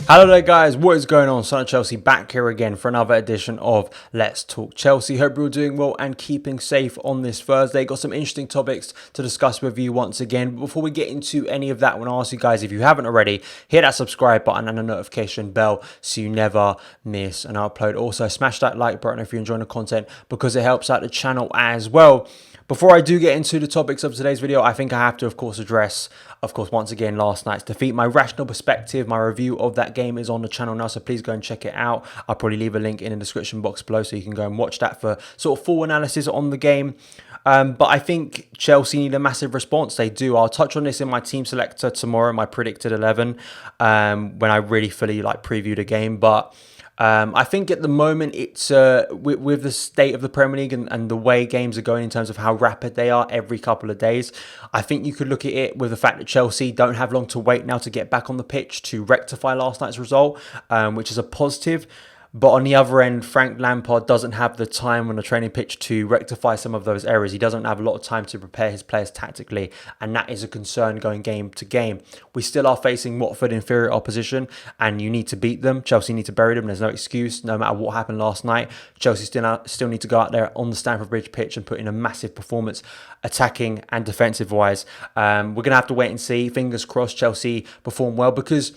Hello there guys, what is going on? Son of Chelsea back here again for another edition of Let's Talk Chelsea. Hope you're all doing well and keeping safe on this Thursday. Got some interesting topics to discuss with you once again. But before we get into any of that, I want to ask you guys, if you haven't already, hit that subscribe button and the notification bell so you never miss an upload. Also, smash that like button if you're enjoying the content because it helps out the channel as well. Before I do get into the topics of today's video, I think I have to, address, once again, last night's defeat. My rational perspective, my review of that game is on the channel now, so please go and check it out. I'll probably leave a link in the description box below so you can go and watch that for sort of full analysis on the game. But I think Chelsea need a massive response. They do. I'll touch on this in my team selector tomorrow, my predicted 11, when I really fully preview the game. But I think at the moment it's with the state of the Premier League and the way games are going in terms of how rapid they are every couple of days, I think you could look at it with the fact that Chelsea don't have long to wait now to get back on the pitch to rectify last night's result, which is a positive. But on the other end, Frank Lampard doesn't have the time on the training pitch to rectify some of those errors. He doesn't have a lot of time to prepare his players tactically, and that is a concern going game to game. We still are facing Watford inferior opposition, and you need to beat them. Chelsea need to bury them. There's no excuse, no matter what happened last night. Chelsea still need to go out there on the Stamford Bridge pitch and put in a massive performance, attacking and defensive-wise. We're going to have to wait and see. Fingers crossed Chelsea perform well, because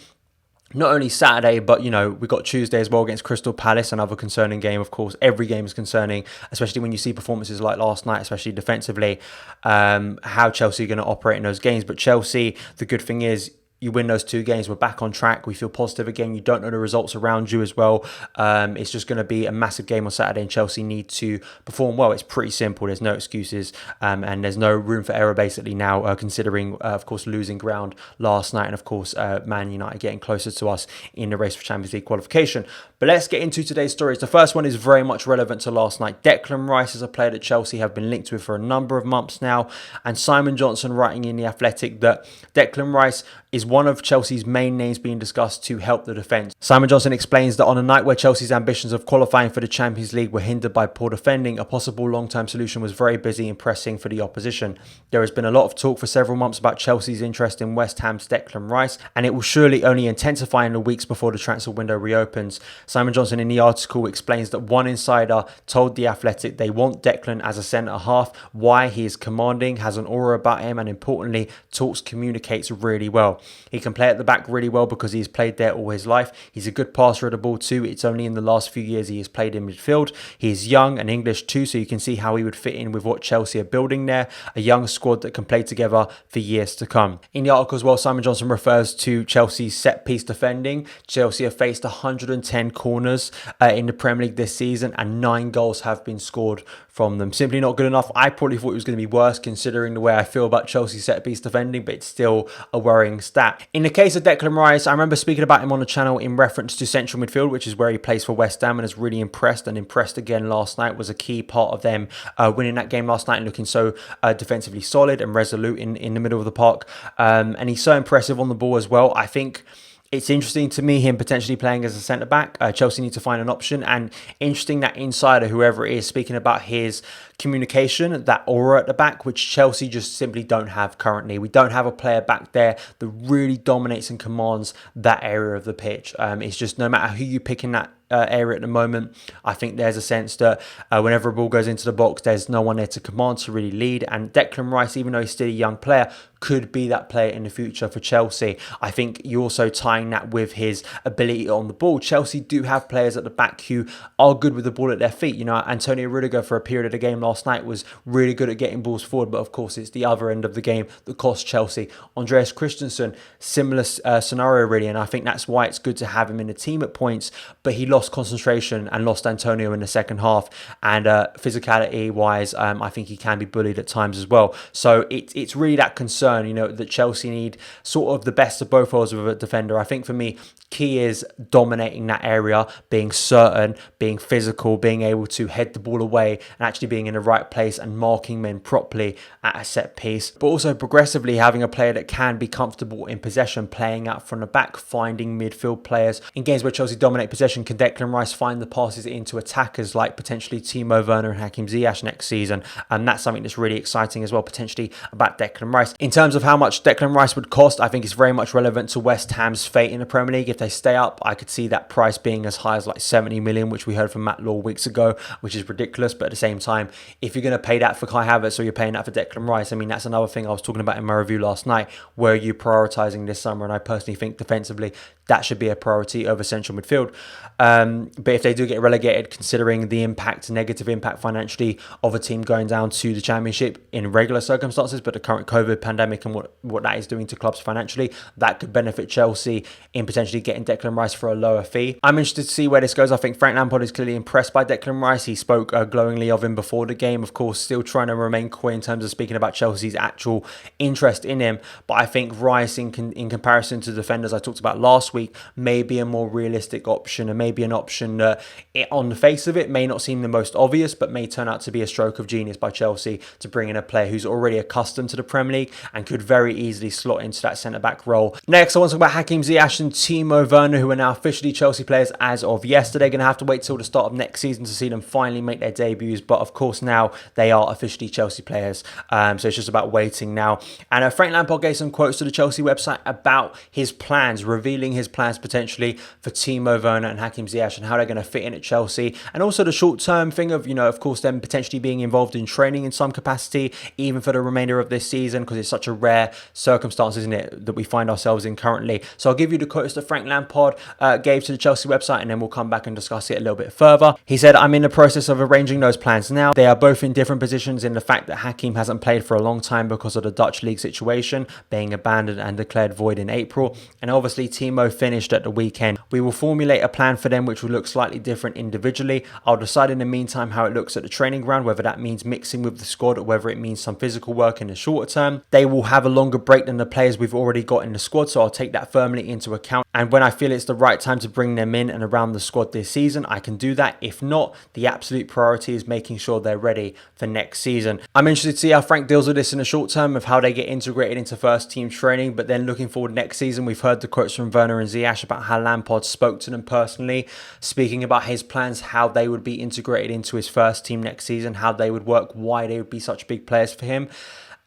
not only Saturday, but, we've got Tuesday as well against Crystal Palace, another concerning game, of course. Every game is concerning, especially when you see performances like last night, especially defensively, how Chelsea are going to operate in those games. But Chelsea, the good thing is, you win those two games, we're back on track. We feel positive again. You don't know the results around you as well. It's just going to be a massive game on Saturday, and Chelsea need to perform well. It's pretty simple. There's no excuses, and there's no room for error basically now, considering, of course, losing ground last night, and of course, Man United getting closer to us in the race for Champions League qualification. But let's get into today's stories. The first one is very much relevant to last night. Declan Rice is a player that Chelsea have been linked with for a number of months now, and Simon Johnson writing in The Athletic that Declan Rice is one of Chelsea's main names being discussed to help the defence. Simon Johnson explains that on a night where Chelsea's ambitions of qualifying for the Champions League were hindered by poor defending, a possible long-term solution was very busy and pressing for the opposition. There has been a lot of talk for several months about Chelsea's interest in West Ham's Declan Rice, and it will surely only intensify in the weeks before the transfer window reopens. Simon Johnson in the article explains that one insider told The Athletic they want Declan as a centre-half. Why? He is commanding, has an aura about him, and importantly, talks, communicates really well. He can play at the back really well because he's played there all his life. He's a good passer of the ball too. It's only in the last few years he has played in midfield. He's young and English too, so you can see how he would fit in with what Chelsea are building there. A young squad that can play together for years to come. In the article as well, Simon Johnson refers to Chelsea's set-piece defending. Chelsea have faced 110 corners in the Premier League this season, and 9 goals have been scored from them. Simply not good enough. I probably thought it was going to be worse considering the way I feel about Chelsea's set-piece defending, but it's still a worrying stat. In the case of Declan Rice, I remember speaking about him on the channel in reference to central midfield, which is where he plays for West Ham and has really impressed, and impressed again last night. Was a key part of them winning that game last night and looking so defensively solid and resolute in the middle of the park. And he's so impressive on the ball as well. I think it's interesting to me, him potentially playing as a centre-back. Chelsea need to find an option. And interesting that insider, whoever it is, speaking about his communication, that aura at the back, which Chelsea just simply don't have currently. We don't have a player back there that really dominates and commands that area of the pitch. It's just no matter who you pick in that area at the moment, I think there's a sense that whenever a ball goes into the box, there's no one there to command, to really lead. And Declan Rice, even though he's still a young player, could be that player in the future for Chelsea. I think you're also tying that with his ability on the ball. Chelsea do have players at the back who are good with the ball at their feet. Antonio Rudiger for a period of the game last night was really good at getting balls forward, but of course it's the other end of the game that costs Chelsea. Andreas Christensen, similar scenario really, and I think that's why it's good to have him in the team at points, but he lost concentration and lost Antonio in the second half, and physicality wise, I think he can be bullied at times as well. So it's really that concern, that Chelsea need sort of the best of both worlds of a defender. I think for me, key is dominating that area, being certain, being physical, being able to head the ball away and actually being in the right place and marking men properly at a set piece, but also progressively having a player that can be comfortable in possession, playing out from the back, finding midfield players. In games where Chelsea dominate possession, can Declan Rice find the passes into attackers like potentially Timo, Werner and Hakim Ziyech next season? And that's something that's really exciting as well, potentially, about Declan Rice. In terms of how much Declan Rice would cost, I think it's very much relevant to West Ham's fate in the Premier League. If they stay up, I could see that price being as high as like 70 million, which we heard from Matt Law weeks ago, which is ridiculous. But at the same time, if you're going to pay that for Kai Havertz or you're paying that for Declan Rice, I mean, that's another thing I was talking about in my review last night. Where are you prioritising this summer? And I personally think defensively, that should be a priority over central midfield. But if they do get relegated, considering the negative impact financially of a team going down to the Championship in regular circumstances, but the current COVID pandemic and what that is doing to clubs financially, that could benefit Chelsea in potentially getting Declan Rice for a lower fee. I'm interested to see where this goes. I think Frank Lampard is clearly impressed by Declan Rice. He spoke glowingly of him before the game, of course, still trying to remain coy in terms of speaking about Chelsea's actual interest in him. But I think Rice, in comparison to the defenders I talked about last week, may be a more realistic option, and maybe an option that on the face of it may not seem the most obvious, but may turn out to be a stroke of genius by Chelsea to bring in a player who's already accustomed to the Premier League and could very easily slot into that centre-back role. Next, I want to talk about Hakim Ziyech and Timo Werner, who are now officially Chelsea players as of yesterday. Going to have to wait till the start of next season to see them finally make their debuts, but of course now they are officially Chelsea players, so it's just about waiting now. And Frank Lampard gave some quotes to the Chelsea website about his plans, revealing his plans potentially for Timo Werner and Hakim Ziyech and how they're going to fit in at Chelsea, and also the short-term thing of, of course, them potentially being involved in training in some capacity, even for the remainder of this season, because it's such a rare circumstance, isn't it, that we find ourselves in currently. So I'll give you the quotes that Frank Lampard gave to the Chelsea website, and then we'll come back and discuss it a little bit further. He said, "I'm in the process of arranging those plans now. They are both in different positions in the fact that Hakim hasn't played for a long time because of the Dutch league situation being abandoned and declared void in April, and obviously Timo finished at the weekend. We will formulate a plan for them which will look slightly different individually. I'll decide in the meantime how it looks at the training ground, whether that means mixing with the squad or whether it means some physical work in the shorter term. They will have a longer break than the players we've already got in the squad, so I'll take that firmly into account. And when I feel it's the right time to bring them in and around the squad this season, I can do that. If not, the absolute priority is making sure they're ready for next season." I'm interested to see how Frank deals with this in the short term, of how they get integrated into first team training, but then looking forward next season, we've heard the quotes from Werner and Ziyech about how Lampard spoke to them personally, speaking about his plans, how they would be integrated into his first team next season, how they would work, why they would be such big players for him.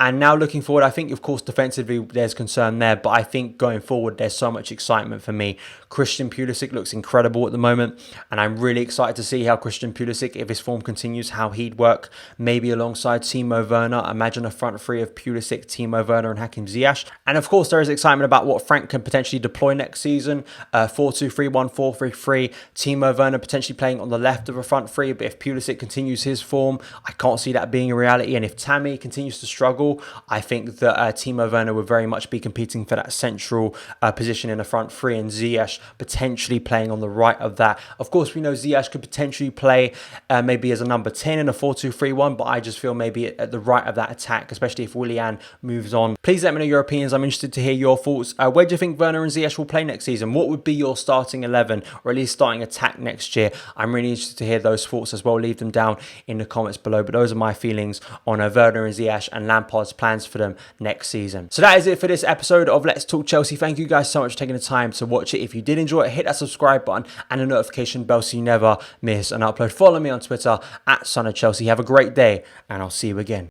And now looking forward, I think, of course, defensively, there's concern there. But I think going forward, there's so much excitement for me. Christian Pulisic looks incredible at the moment. And I'm really excited to see how Christian Pulisic, if his form continues, how he'd work maybe alongside Timo Werner. Imagine a front three of Pulisic, Timo Werner and Hakim Ziyech. And of course, there is excitement about what Frank can potentially deploy next season. 4-2-3-1, 4-3-3. Timo Werner potentially playing on the left of a front three. But if Pulisic continues his form, I can't see that being a reality. And if Tammy continues to struggle, I think that Timo Werner would very much be competing for that central position in the front three, and Ziyech potentially playing on the right of that. Of course, we know Ziyech could potentially play maybe as a number 10 in a 4-2-3-1, but I just feel maybe at the right of that attack, especially if Willian moves on. Please let me know your opinions. I'm interested to hear your thoughts. Where do you think Werner and Ziyech will play next season? What would be your starting 11, or at least starting attack next year? I'm really interested to hear those thoughts as well. Leave them down in the comments below. But those are my feelings on Werner and Ziyech and Lampard's plans for them next season. So that is it for this episode of Let's Talk Chelsea. Thank you guys so much for taking the time to watch it. If you did enjoy it, hit that subscribe button and the notification bell so you never miss an upload. Follow me on Twitter @SonOfChelsea. Have a great day, and I'll see you again.